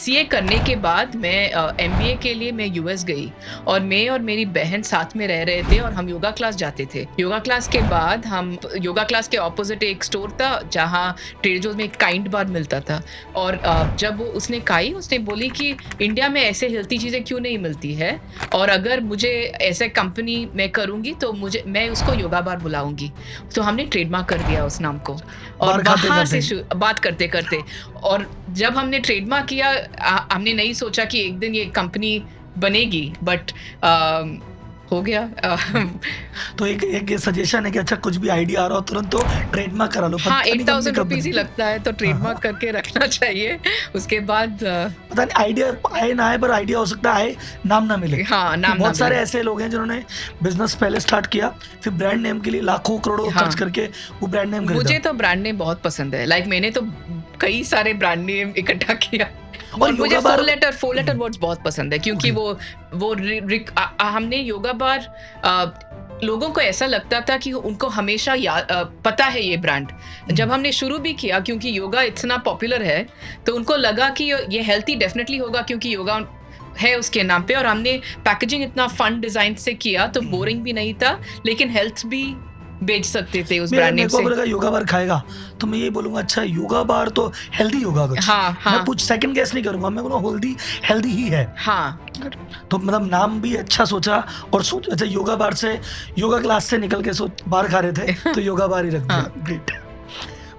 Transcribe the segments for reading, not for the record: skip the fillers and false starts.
BCA करने के बाद मैं MBA के लिए मैं US गई और मैं और मेरी बहन साथ में रह रहे थे और हम योगा क्लास जाते थे। योगा क्लास के बाद हम योगा क्लास के ऑपोजिट एक स्टोर था जहाँ ट्रेडर जोस में एक काइंड बार मिलता था और जब वो उसने खाई, उसने बोली कि इंडिया में ऐसे हेल्थी चीज़ें क्यों नहीं मिलती है और अगर मुझे ऐसे कंपनी मैं करूँगी तो मैं उसको योगा बार बुलाऊंगी। तो हमने ट्रेडमार्क कर दिया उस नाम को और वहाँ से बात करते करते और जब हमने ट्रेडमार्क किया हमने नहीं सोचा कि एक दिन ये कंपनी बनेगी, बट हो गया। तो एक सजेशन है कि अच्छा कुछ भी आइडिया आ रहा हो तुरंत तो ट्रेडमार्क करा लो। हाँ, 8,000 रुपीज ही लगता है तो ट्रेडमार्क करके रखना चाहिए। उसके बाद पता नहीं आइडिया आए ना आए, पर आइडिया हो सकता है नाम ना मिले। हाँ, नाम बहुत सारे ऐसे लोग हैं जिन्होंने बिजनेस पहले स्टार्ट किया, फिर ब्रांड नेम के लिए लाखों करोड़ों खर्च करके वो ब्रांड नेम खरीदा। मुझे तो ब्रांड नेम बहुत पसंद है। लाइक मैंने तो कई सारे ब्रांड नेम इकट्ठा किया और मुझे फोर लेटर वर्ड्स बहुत पसंद है क्योंकि वो हमने योगा बार लोगों को ऐसा लगता था कि उनको हमेशा पता है ये ब्रांड। जब हमने शुरू भी किया क्योंकि योगा इतना पॉपुलर है तो उनको लगा कि ये हेल्थी डेफिनेटली होगा क्योंकि योगा है उसके नाम पे, और हमने पैकेजिंग इतना फन डिजाइन से किया तो बोरिंग भी नहीं था लेकिन हेल्थ भी बेच सकते थे उस ब्रांड नेम से। मेरे को योगा बार खाएगा तो मैं ये बोलूंगा अच्छा योगा बार तो हेल्दी होगा कुछ। हाँ, हाँ। मैं कुछ सेकंड गेस नहीं करूंगा, मैं बोलूंगा हेल्दी ही है। हाँ, तो मतलब नाम भी अच्छा सोचा और अच्छा योगा बार से योगा क्लास से निकल के बार खा रहे थे तो योगा बार ही रख दिया। ग्रेट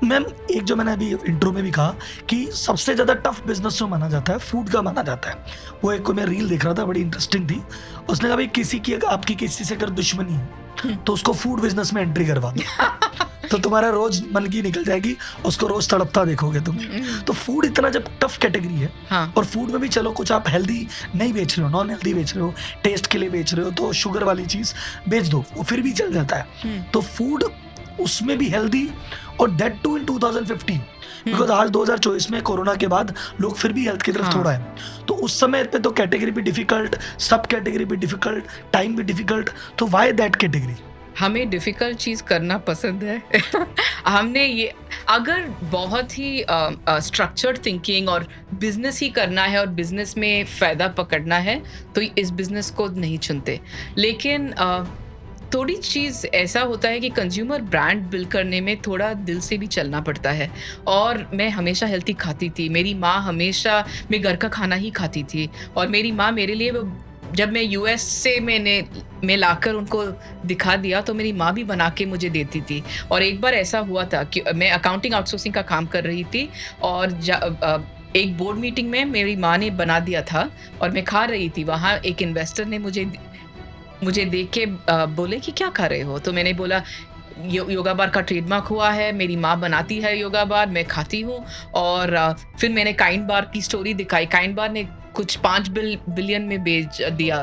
मैम, एक जो मैंने अभी इंट्रो में भी कहा कि सबसे ज्यादा टफ बिजनेस जो माना जाता है फूड का माना जाता है, वो एक को मैं रील देख रहा था, बड़ी इंटरेस्टिंग थी। उसने कहा भाई आपकी किसी से अगर दुश्मनी है तो उसको फूड बिजनेस में एंट्री करवा दो तो तुम्हारा रोज मन की निकल जाएगी, उसको रोज तड़पता देखोगे तुम। तो फूड इतना जब टफ कैटेगरी है, हाँ। और फूड में भी चलो कुछ आप हेल्दी नहीं बेच रहे हो, नॉन हेल्दी बेच रहे हो, टेस्ट के लिए बेच रहे हो, तो शुगर वाली चीज बेच दो, वो फिर भी चल जाता है। तो फूड उसमें भी हेल्दी, और दैट टू इन 2015, बिकॉज आज 2024 में कोरोना के बाद लोग फिर भी हेल्थ की तरफ थोड़ा है। तो उस समय पे तो कैटेगरी भी डिफिकल्ट, सब कैटेगरी भी डिफिकल्ट, टाइम भी डिफिकल्ट, तो व्हाई दैट कैटेगरी? हमें डिफिकल्ट चीज करना पसंद है। हमने ये अगर बहुत ही स्ट्रक्चर्ड थिंकिंग और बिजनेस ही करना है और बिजनेस में फायदा पकड़ना है तो इस बिजनेस को नहीं चुनते। लेकिन थोड़ी चीज़ ऐसा होता है कि कंज्यूमर ब्रांड बिल्ड करने में थोड़ा दिल से भी चलना पड़ता है। और मैं हमेशा हेल्थी खाती थी, मेरी माँ हमेशा मैं घर का खाना ही खाती थी, और मेरी माँ मेरे लिए जब मैं US से मैं लाकर उनको दिखा दिया तो मेरी माँ भी बना के मुझे देती थी। और एक बार ऐसा हुआ था कि मैं अकाउंटिंग आउटसोर्सिंग का काम कर रही थी और एक बोर्ड मीटिंग में मेरी माँ ने बना दिया था और मैं खा रही थी। वहाँ एक इन्वेस्टर ने मुझे देख के बोले कि क्या खा रहे हो, तो मैंने बोला योगा बार का ट्रेडमार्क हुआ है, मेरी माँ बनाती है योगा बार, मैं खाती हूँ। और फिर मैंने काइंड बार की स्टोरी दिखाई। काइंड बार ने कुछ 5 बिलियन में बेच दिया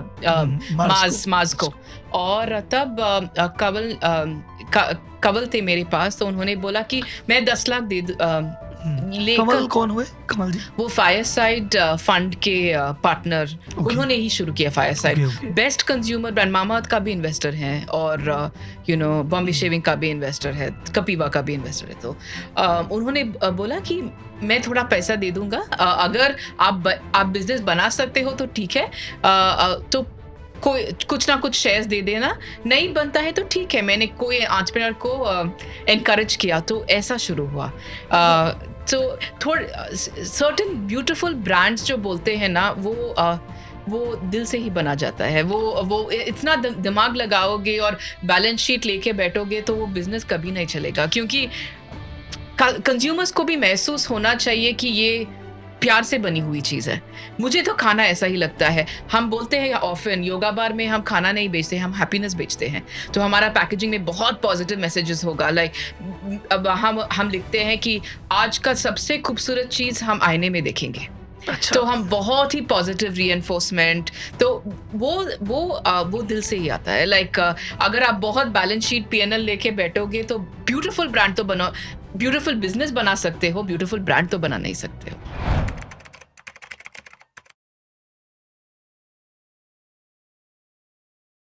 माज को। और तब कवल थे मेरे पास, तो उन्होंने बोला कि मैं 10 लाख दे कमल कौन हुए? कमल जी वो फायरसाइड फंड के पार्टनर, उन्होंने ही शुरू किया fireside. Best consumer brand, Mamaearth का भी इन्वेस्टर है और बॉम्बे शेविंग का भी इन्वेस्टर है, कपीवा का भी इन्वेस्टर है। तो उन्होंने बोला कि मैं थोड़ा पैसा दे दूंगा, अगर आप बिजनेस बना सकते हो तो ठीक है, तो कुछ ना कुछ शेयर्स दे देना, नहीं बनता है तो ठीक है। मैंने कोई एंटरप्रेन्योर को एनकरेज किया, तो ऐसा शुरू हुआ। तो थोड़े सर्टेन ब्यूटीफुल ब्रांड्स जो बोलते हैं ना, वो दिल से ही बना जाता है। वो इतना दिमाग लगाओगे और बैलेंस शीट लेके बैठोगे तो वो बिजनेस कभी नहीं चलेगा, क्योंकि कंज्यूमर्स को भी महसूस होना चाहिए कि ये प्यार से बनी हुई चीज़ है। मुझे तो खाना ऐसा ही लगता है। हम बोलते हैं ऑफन योगा बार में हम खाना नहीं बेचते, हम हैप्पीनेस बेचते हैं। तो हमारा पैकेजिंग में बहुत पॉजिटिव मैसेजेस होगा। लाइक अब हम लिखते हैं कि आज का सबसे खूबसूरत चीज़ हम आईने में देखेंगे। अच्छा। तो हम बहुत ही पॉजिटिव रीएनफोर्समेंट, तो वो दिल से ही आता है। लाइक अगर आप बहुत बैलेंस शीट P&L लेके बैठोगे तो ब्यूटीफुल ब्रांड तो बना, ब्यूटीफुल बिजनेस बना सकते हो, ब्यूटीफुल ब्रांड तो बना नहीं सकते हो।